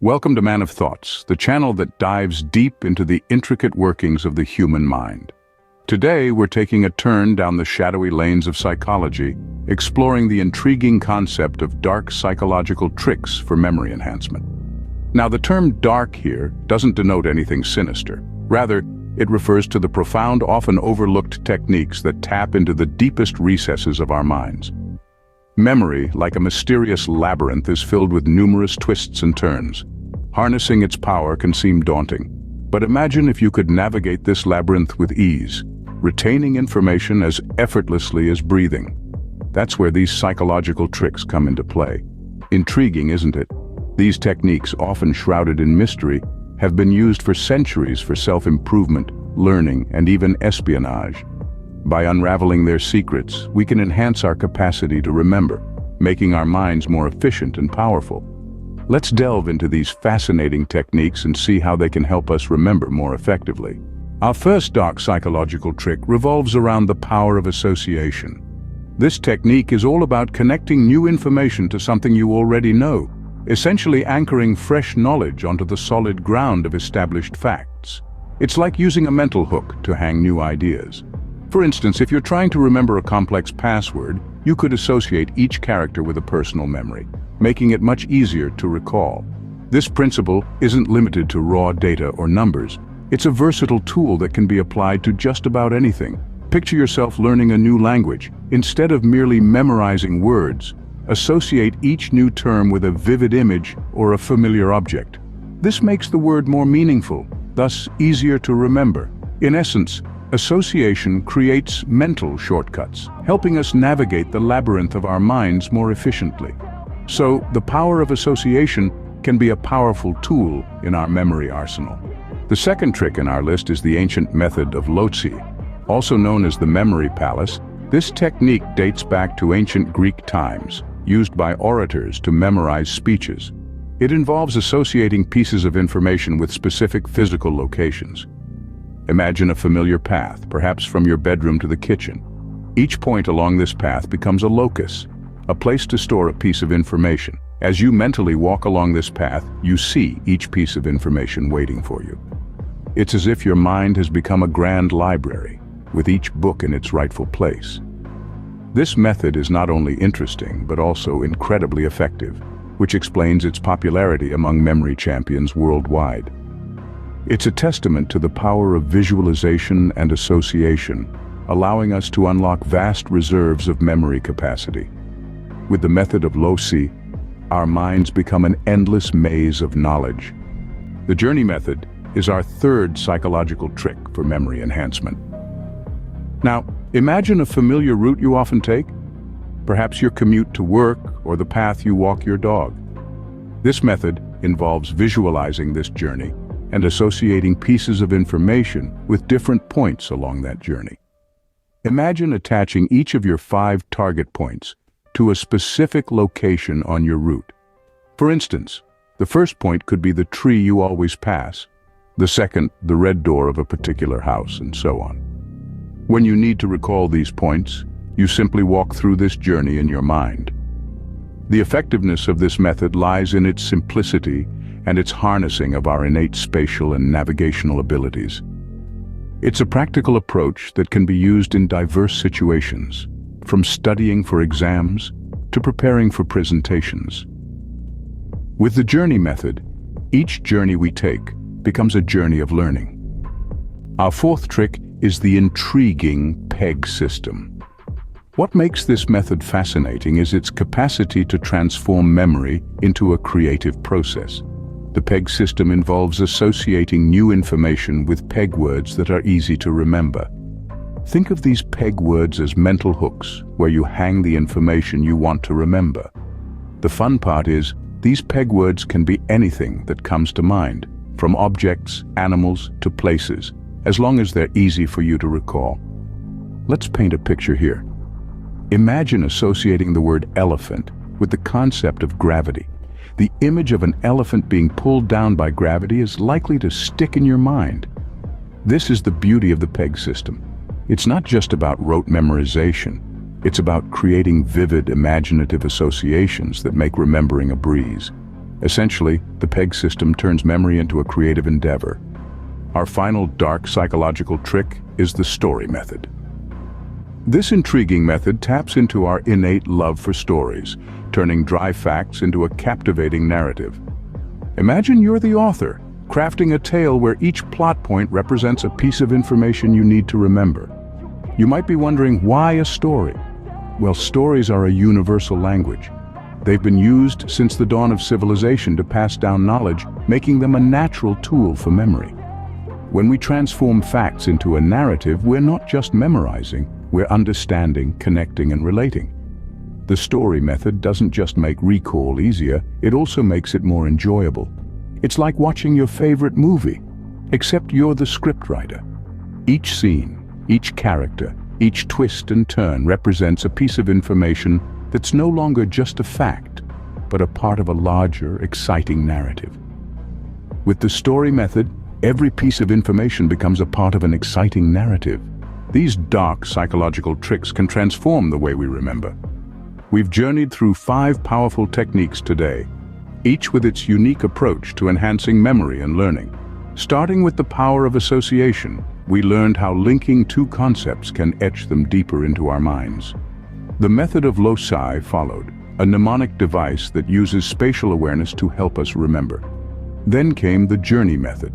Welcome to Man of Thoughts, the channel that dives deep into the intricate workings of the human mind. Today, we're taking a turn down the shadowy lanes of psychology, exploring the intriguing concept of dark psychological tricks for memory enhancement. Now, the term dark here doesn't denote anything sinister. Rather, it refers to the profound, often overlooked techniques that tap into the deepest recesses of our minds. Memory, like a mysterious labyrinth, is filled with numerous twists and turns. Harnessing its power can seem daunting, but imagine if you could navigate this labyrinth with ease, retaining information as effortlessly as breathing. That's where these psychological tricks come into play. Intriguing, isn't it? These techniques, often shrouded in mystery, have been used for centuries for self-improvement, learning, and even espionage. By unraveling their secrets, we can enhance our capacity to remember, making our minds more efficient and powerful. Let's delve into these fascinating techniques and see how they can help us remember more effectively. Our first dark psychological trick revolves around the power of association. This technique is all about connecting new information to something you already know, essentially anchoring fresh knowledge onto the solid ground of established facts. It's like using a mental hook to hang new ideas. For instance, if you're trying to remember a complex password, you could associate each character with a personal memory, making it much easier to recall. This principle isn't limited to raw data or numbers. It's a versatile tool that can be applied to just about anything. Picture yourself learning a new language. Instead of merely memorizing words, associate each new term with a vivid image or a familiar object. This makes the word more meaningful, thus easier to remember. In essence, association creates mental shortcuts, helping us navigate the labyrinth of our minds more efficiently. So, the power of association can be a powerful tool in our memory arsenal. The second trick in our list is the ancient Method of Loci, also known as the memory palace. This technique dates back to ancient Greek times, used by orators to memorize speeches. It involves associating pieces of information with specific physical locations. Imagine a familiar path, perhaps from your bedroom to the kitchen. Each point along this path becomes a locus, a place to store a piece of information. As you mentally walk along this path, you see each piece of information waiting for you. It's as if your mind has become a grand library, with each book in its rightful place. This method is not only interesting, but also incredibly effective, which explains its popularity among memory champions worldwide. It's a testament to the power of visualization and association, allowing us to unlock vast reserves of memory capacity. With the Method of Loci, our minds become an endless maze of knowledge. The journey method is our third psychological trick for memory enhancement. Now, imagine a familiar route you often take, perhaps your commute to work or the path you walk your dog. This method involves visualizing this journey and associating pieces of information with different points along that journey. Imagine attaching each of your 5 target points to a specific location on your route. For instance, the first point could be the tree you always pass, the second, the red door of a particular house, and so on. When you need to recall these points, you simply walk through this journey in your mind. The effectiveness of this method lies in its simplicity and its harnessing of our innate spatial and navigational abilities. It's a practical approach that can be used in diverse situations, from studying for exams to preparing for presentations. With the journey method, each journey we take becomes a journey of learning. Our fourth trick is the intriguing PEG system. What makes this method fascinating is its capacity to transform memory into a creative process. The PEG system involves associating new information with PEG words that are easy to remember. Think of these PEG words as mental hooks, where you hang the information you want to remember. The fun part is, these PEG words can be anything that comes to mind, from objects, animals, to places, as long as they're easy for you to recall. Let's paint a picture here. Imagine associating the word elephant with the concept of gravity. The image of an elephant being pulled down by gravity is likely to stick in your mind. This is the beauty of the PEG system. It's not just about rote memorization. It's about creating vivid, imaginative associations that make remembering a breeze. Essentially, the PEG system turns memory into a creative endeavor. Our final dark psychological trick is the story method. This intriguing method taps into our innate love for stories, turning dry facts into a captivating narrative. Imagine you're the author, crafting a tale where each plot point represents a piece of information you need to remember. You might be wondering, why a story? Well, stories are a universal language. They've been used since the dawn of civilization to pass down knowledge, making them a natural tool for memory. When we transform facts into a narrative, we're not just memorizing, we're understanding, connecting, and relating. The story method doesn't just make recall easier, it also makes it more enjoyable. It's like watching your favorite movie, except you're the scriptwriter. Each scene, each character, each twist and turn represents a piece of information that's no longer just a fact, but a part of a larger, exciting narrative. With the story method, every piece of information becomes a part of an exciting narrative. These dark psychological tricks can transform the way we remember. We've journeyed through 5 powerful techniques today, each with its unique approach to enhancing memory and learning. Starting with the power of association, we learned how linking 2 concepts can etch them deeper into our minds. The method of Loci followed, a mnemonic device that uses spatial awareness to help us remember. Then came the journey method,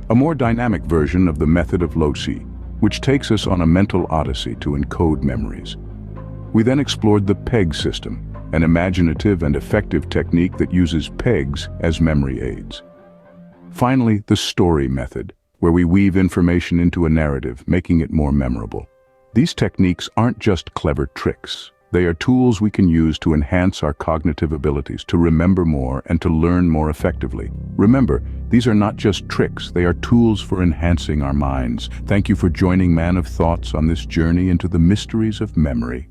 a more dynamic version of the method of Loci, which takes us on a mental odyssey to encode memories. We then explored the PEG system, an imaginative and effective technique that uses pegs as memory aids. Finally, the story method, where we weave information into a narrative, making it more memorable. These techniques aren't just clever tricks. They are tools we can use to enhance our cognitive abilities, to remember more and to learn more effectively. Remember, these are not just tricks, they are tools for enhancing our minds. Thank you for joining Man of Thoughts on this journey into the mysteries of memory.